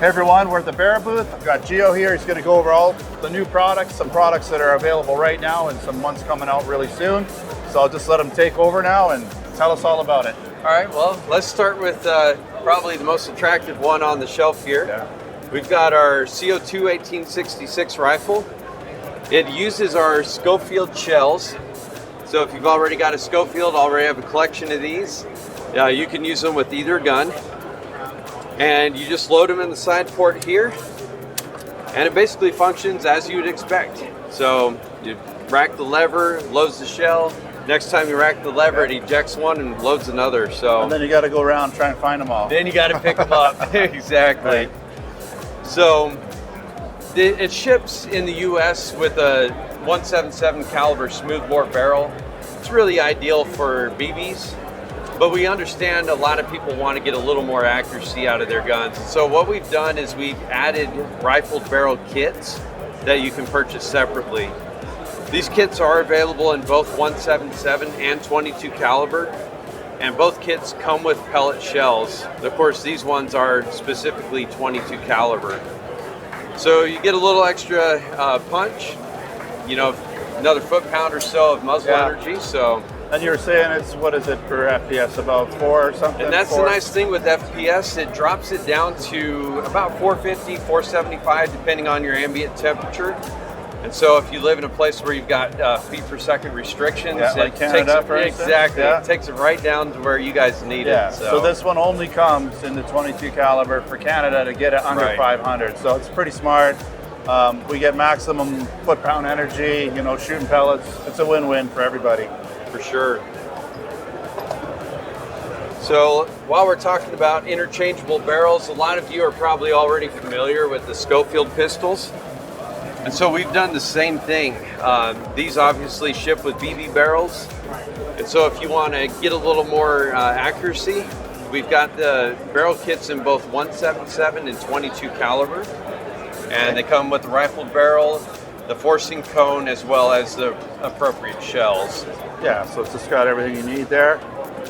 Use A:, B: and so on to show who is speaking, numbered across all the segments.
A: Hey everyone, we're at the Barra booth. I've got Gio here. He's going to go over all the new products, some products that are available right now and some ones coming out really soon. So I'll just let him take over now and tell us all about it.
B: All right, well, let's start with probably the most attractive one on the shelf here.
A: Yeah.
B: We've got our CO2 1866 rifle. It uses our Schofield shells. So if you've already got a Schofield, already have a collection of these, you can use them with either gun. And you just load them in the side port here, and it basically functions as you would expect. So you rack the lever, loads the shell. Next time you rack the lever, it ejects one and loads another. So
A: And then you got to go around and try and find them all.
B: then you got to pick them up. Exactly.
A: Right.
B: So it ships in the U.S. with a 177 caliber smoothbore barrel. It's really ideal for BBs. But we understand a lot of people want to get a little more accuracy out of their guns. So what we've done is we've added rifled barrel kits that you can purchase separately. These kits are available in both 177 and 22 caliber, and both kits come with pellet shells. Of course, these ones are specifically 22 caliber. So you get a little extra punch, you know, another foot-pound or so of muzzle energy. So.
A: And you were saying it's, what is it per FPS, about 4 or something?
B: And that's
A: 4?
B: the nice thing with FPS, it drops it down to about 450, 475, depending on your ambient temperature. And so if you live in a place where you've got feet per second restrictions,
A: like Canada, for instance.
B: Exactly, it takes it right down to where you guys need it.
A: So this one only comes in the 22 caliber for Canada to get it under 500. So it's pretty smart. We get maximum foot-pound energy, you know, shooting pellets. It's a win-win for everybody.
B: For sure. So while we're talking about interchangeable barrels, a lot of you are probably already familiar with the Schofield pistols. And so we've done the same thing. These obviously ship with BB barrels. And so if you want to get a little more accuracy, we've got the barrel kits in both 177 and 22 caliber. And they come with the rifled barrel, the forcing cone, as well as the appropriate shells.
A: Yeah, so it's just got everything you need there.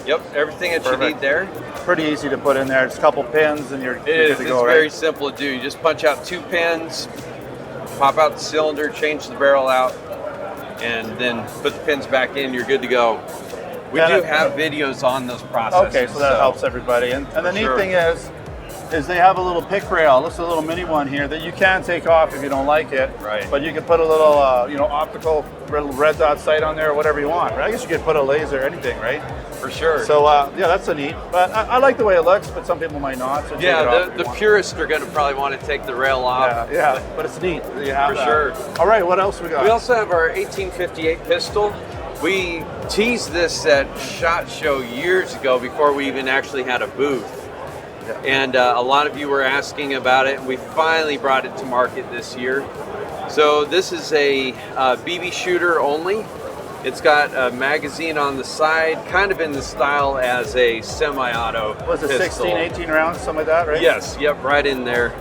B: Yep, everything that you need there.
A: Pretty easy to put in there. Just a couple pins and you're good to go,
B: It's very simple to do. You just punch out 2 pins, pop out the cylinder, change the barrel out, and then put the pins back in, you're good to go. We do have videos on those processes.
A: Okay, so that helps everybody. And the neat thing is they have a little pick rail. This is a little mini one here that you can take off if you don't like it.
B: Right.
A: But you can put a little, you know, optical red dot sight on there or whatever you want. Right? I guess you could put a laser, anything, right?
B: For sure.
A: So yeah, that's a neat. But I like the way it looks, but some people might not. So
B: yeah, the purists are going to probably want to take the rail off.
A: Yeah, but it's neat. You have
B: for sure.
A: All right, what else we got?
B: We also have our 1858 pistol. We teased this at SHOT Show years ago before we even actually had a booth. Yeah. And a lot of you were asking about it. We finally brought it to market this year. So this is a BB shooter only. It's got a magazine on the side, kind of in the style as a semi-auto pistol.
A: Was it 16, 18 rounds, something like that, right?
B: Yes, yep, right in there.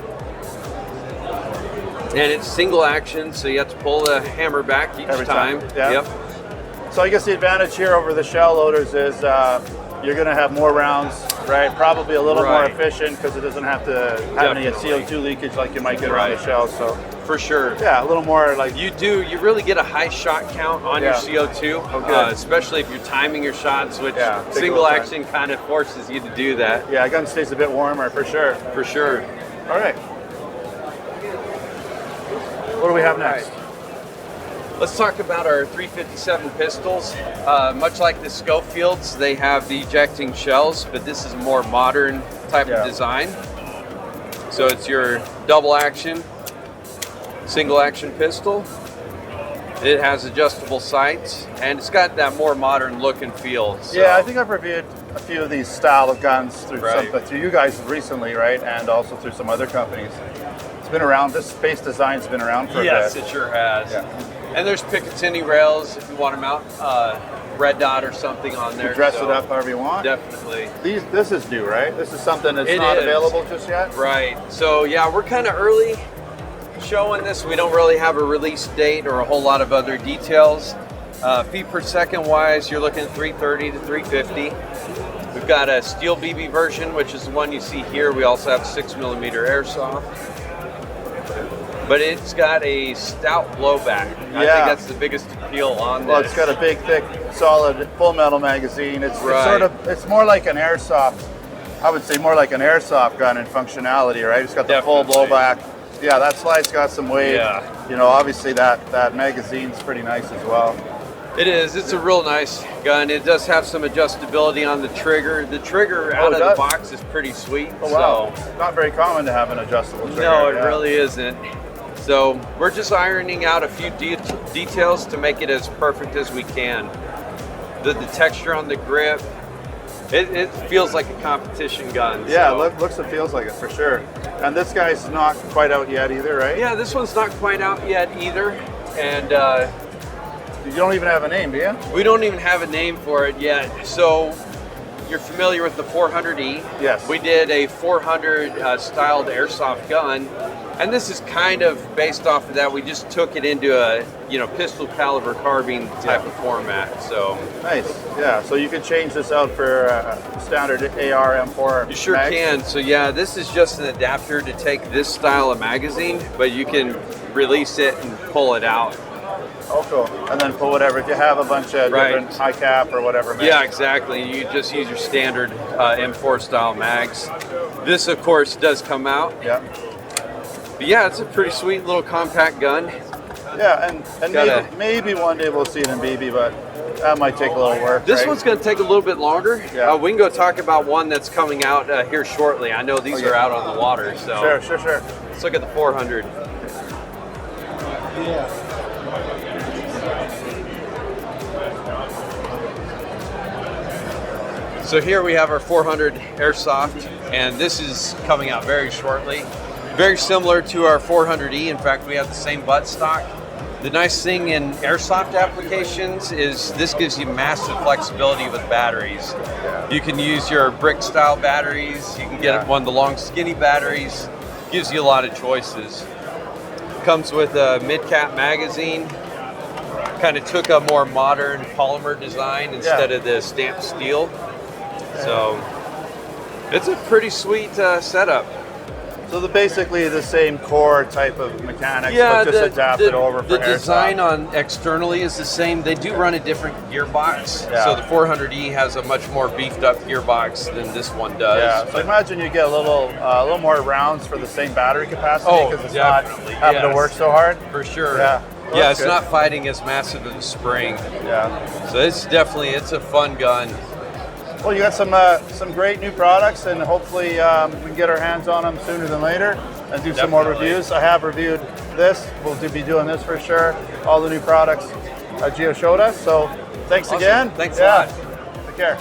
B: And it's single action, so you have to pull the hammer back each time.
A: Yeah.
B: Yep.
A: So I guess the advantage here over the shell loaders is you're going to have more rounds, right? Probably a little more efficient because it doesn't have to have any CO2 leakage like you might get around the shell. So
B: for sure.
A: Yeah, a little more like
B: you really get a high shot count on your CO2, especially if you're timing your shots, which single action kind of forces you to do that.
A: Yeah, gun stays a bit warmer for sure.
B: For sure.
A: All right. What do we have next?
B: Let's talk about our 357 pistols. Much like the Schofields, they have the ejecting shells, but this is a more modern type of design. So it's your double action, single action pistol. It has adjustable sights, and it's got that more modern look and feel. So.
A: Yeah, I think I've reviewed a few of these style of guns through through you guys recently, right? And also through some other companies. It's been around, this base design's been around for a bit.
B: Yes, it sure has.
A: Yeah.
B: And there's Picatinny rails if you want to mount red dot or something on there.
A: You dress it up however you want.
B: Definitely.
A: This is new, right? This is something that's not available just yet?
B: Right. So yeah, we're kind of early showing this. We don't really have a release date or a whole lot of other details. Feet per second wise, you're looking at 330 to 350. We've got a steel BB version, which is the one you see here. We also have 6mm airsoft. But it's got a stout blowback. I think that's the biggest appeal on this.
A: Well, it's got a big, thick, solid, full metal magazine. It's sort of, it's more like an airsoft. I would say more like an airsoft gun in functionality, right? It's got the full blowback. Yeah, that slide's got some weight.
B: Yeah.
A: You know, obviously that magazine's pretty nice as well.
B: It is. It's a real nice gun. It does have some adjustability on the trigger. The trigger out of the box is pretty sweet.
A: Oh, wow. So. Not very common to have an adjustable trigger.
B: No, it really isn't. So we're just ironing out a few details to make it as perfect as we can. The texture on the grip, it feels like a competition gun.
A: Yeah,
B: so.
A: looks and feels like it for sure. And this guy's not quite out yet either, right?
B: Yeah, this one's not quite out yet either. And
A: you don't even have a name, do you?
B: We don't even have a name for it yet. So you're familiar with the 400E?
A: Yes.
B: We did a 400 styled airsoft gun. And this is kind of based off of that. We just took it into a, pistol caliber carbine type of format. So
A: nice. Yeah. So you can change this out for standard AR M4.
B: You sure can. So yeah, this is just an adapter to take this style of magazine, but you can release it and pull it out.
A: Oh, cool. And then put whatever. If you have a bunch of different high cap or whatever.
B: Yeah, exactly. You just use your standard M4 style mags. This, of course, does come out.
A: Yeah.
B: But yeah, it's a pretty sweet little compact gun.
A: Yeah, and maybe one day we'll see it in BB, but that might take a little work.
B: This one's going to take a little bit longer.
A: Yeah.
B: We can go talk about one that's coming out here shortly. I know these are out on the water. So
A: Sure.
B: Let's look at the 400.
A: Yeah.
B: So here we have our 400 Airsoft, and this is coming out very shortly. Very similar to our 400E. In fact, we have the same buttstock. The nice thing in airsoft applications is this gives you massive flexibility with batteries. You can use your brick style batteries. You can get one of the long skinny batteries. Gives you a lot of choices. Comes with a mid-cap magazine. Kind of took a more modern polymer design instead of the stamped steel. So it's a pretty sweet setup.
A: So basically the same core type of mechanics, but just adapted over for
B: the
A: airsoft.
B: design on externally is the same. They do run a different gearbox. So the 400E has a much more beefed up gearbox than this one does.
A: Yeah, so imagine you get a little more rounds for the same battery capacity because it's not having to work so hard.
B: For sure.
A: Yeah. Well,
B: yeah, it's not fighting as massive of a spring.
A: Yeah.
B: So it's a fun gun.
A: Well, you got some great new products, and hopefully we can get our hands on them sooner than later and do some more reviews. I have reviewed this. We'll be doing this for sure. All the new products Gio showed us. So thanks again.
B: Thanks a lot.
A: Take care.